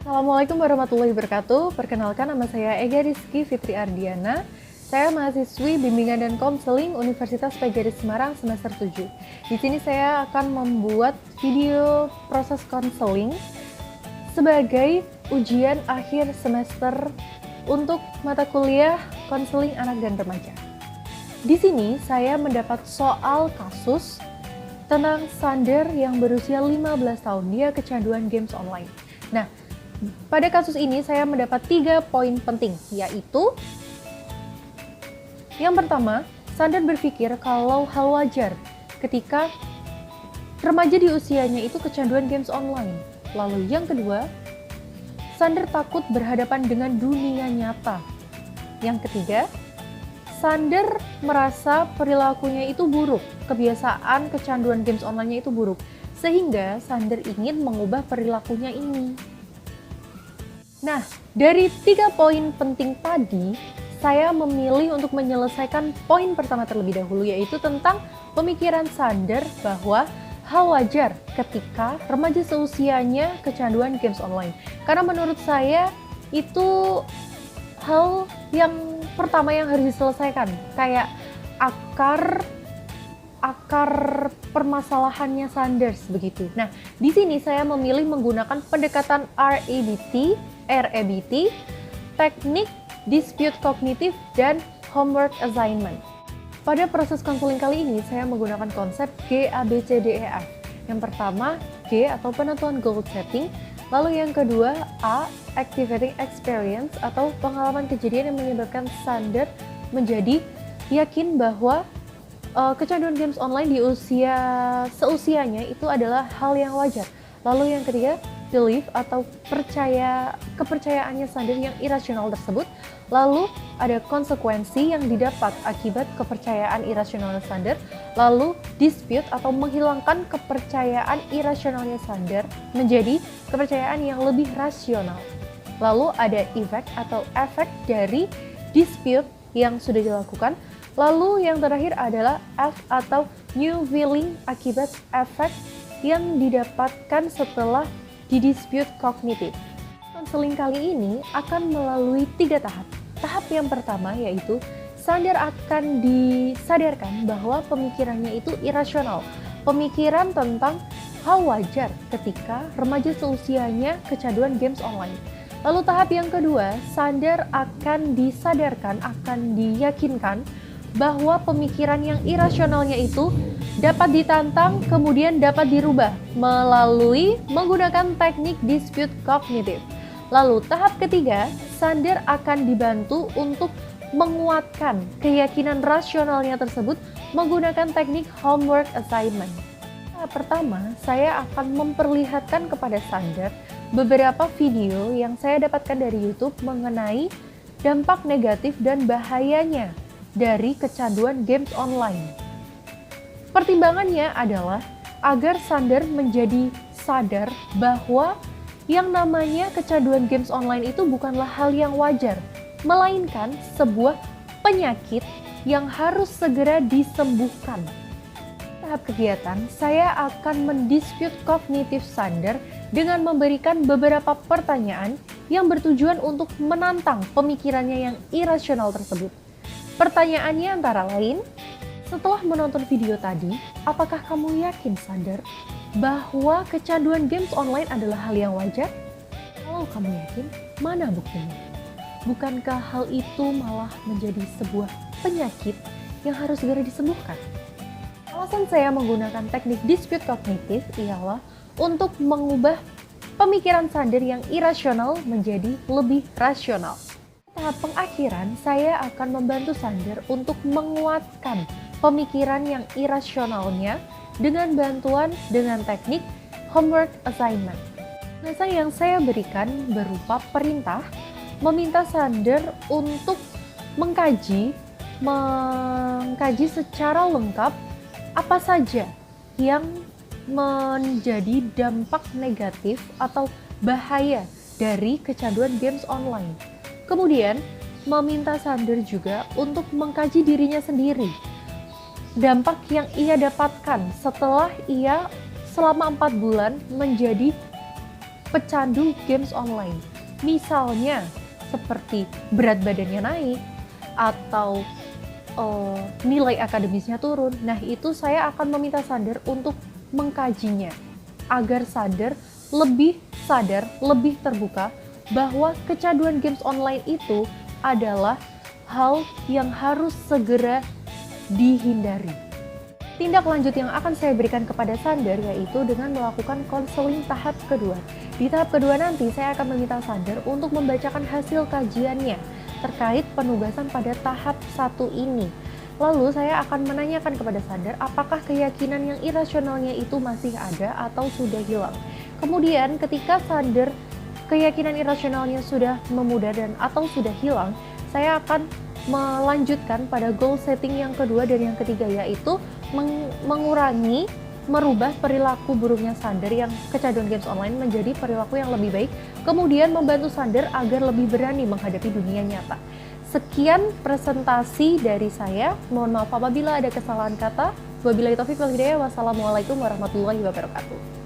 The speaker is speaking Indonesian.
Assalamualaikum warahmatullahi wabarakatuh. Perkenalkan, nama saya Ega Rizky Fitri Ardiana. Saya mahasiswi Bimbingan dan Konseling Universitas PGRI Semarang semester 7. Di sini saya akan membuat video proses konseling sebagai ujian akhir semester untuk mata kuliah konseling anak dan remaja. Di sini saya mendapat soal kasus tentang Sander yang berusia 15 tahun. Dia kecanduan games online. Nah, pada kasus ini saya mendapat 3 poin penting, yaitu yang pertama, Sander berpikir kalau hal wajar ketika remaja di usianya itu kecanduan games online. Lalu yang kedua, Sander takut berhadapan dengan dunia nyata. Yang ketiga, Sander merasa perilakunya itu buruk, kebiasaan kecanduan games online-nya itu buruk, sehingga Sander ingin mengubah perilakunya ini. Nah, dari 3 poin penting tadi, saya memilih untuk menyelesaikan poin pertama terlebih dahulu, yaitu tentang pemikiran Sander bahwa hal wajar ketika remaja seusianya kecanduan games online. Karena menurut saya itu hal yang pertama yang harus diselesaikan, kayak akar permasalahannya Sanders begitu. Nah, di sini saya memilih menggunakan pendekatan RABT, teknik dispute kognitif dan homework assignment. Pada proses konseling kali ini saya menggunakan konsep GABCDEF. Yang pertama G atau penentuan goal setting, lalu yang kedua A, activating experience atau pengalaman kejadian yang menyebabkan Sander menjadi yakin bahwa kecanduan games online di seusianya itu adalah hal yang wajar. Lalu yang ketiga, belief atau kepercayaannya Sander yang irasional tersebut. Lalu ada konsekuensi yang didapat akibat kepercayaan irasionalnya Sander. Lalu dispute atau menghilangkan kepercayaan irasionalnya Sander menjadi kepercayaan yang lebih rasional. Lalu ada effect atau efek dari dispute yang sudah dilakukan. Lalu yang terakhir adalah F atau new feeling akibat efek yang didapatkan setelah dispute kognitif. Konseling kali ini akan melalui 3 tahap. Tahap yang pertama yaitu Sander akan disadarkan bahwa pemikirannya itu irasional. Pemikiran tentang hal wajar ketika remaja seusianya kecanduan games online. Lalu tahap yang kedua, Sander akan disadarkan, akan diyakinkan bahwa pemikiran yang irasionalnya itu dapat ditantang, kemudian dapat dirubah melalui menggunakan teknik dispute kognitif. Lalu tahap ketiga, Sander akan dibantu untuk menguatkan keyakinan rasionalnya tersebut menggunakan teknik homework assignment. Tahap pertama, saya akan memperlihatkan kepada Sander beberapa video yang saya dapatkan dari YouTube mengenai dampak negatif dan bahayanya dari kecanduan games online. Pertimbangannya adalah agar Sander menjadi sadar bahwa yang namanya kecanduan games online itu bukanlah hal yang wajar, melainkan sebuah penyakit yang harus segera disembuhkan. Tahap kegiatan, saya akan mendispute kognitif Sander dengan memberikan beberapa pertanyaan yang bertujuan untuk menantang pemikirannya yang irasional tersebut. Pertanyaannya antara lain, setelah menonton video tadi, apakah kamu yakin, Sander, bahwa kecanduan games online adalah hal yang wajar? Kalau kamu yakin, mana buktinya? Bukankah hal itu malah menjadi sebuah penyakit yang harus segera disembuhkan? Alasan saya menggunakan teknik dispute kognitif ialah untuk mengubah pemikiran Sander yang irasional menjadi lebih rasional. Tahap pengakhiran, saya akan membantu Sander untuk menguatkan pemikiran yang irasionalnya dengan teknik homework assignment. Alasan yang saya berikan berupa perintah, meminta Sander untuk mengkaji secara lengkap apa saja yang menjadi dampak negatif atau bahaya dari kecanduan games online. Kemudian, meminta Sander juga untuk mengkaji dirinya sendiri. Dampak yang ia dapatkan setelah ia selama 4 bulan menjadi pecandu games online. Misalnya seperti berat badannya naik atau nilai akademisnya turun. Nah, itu saya akan meminta Sander untuk mengkajinya agar lebih sadar, lebih terbuka bahwa kecanduan games online itu adalah hal yang harus segera dihindari. Tindak lanjut yang akan saya berikan kepada Sander yaitu dengan melakukan konseling tahap kedua. Di tahap kedua nanti saya akan meminta Sander untuk membacakan hasil kajiannya terkait penugasan pada tahap 1 ini. Lalu saya akan menanyakan kepada Sander apakah keyakinan yang irasionalnya itu masih ada atau sudah hilang. Kemudian ketika Sander keyakinan irasionalnya sudah memudar dan atau sudah hilang, saya akan melanjutkan pada goal setting yang kedua dan yang ketiga, yaitu merubah perilaku buruknya Sander yang kecanduan games online menjadi perilaku yang lebih baik, kemudian membantu Sander agar lebih berani menghadapi dunia nyata. Sekian presentasi dari saya, mohon maaf apabila ada kesalahan kata. Wabillahi taufiq wal hidayah, wassalamualaikum warahmatullahi wabarakatuh.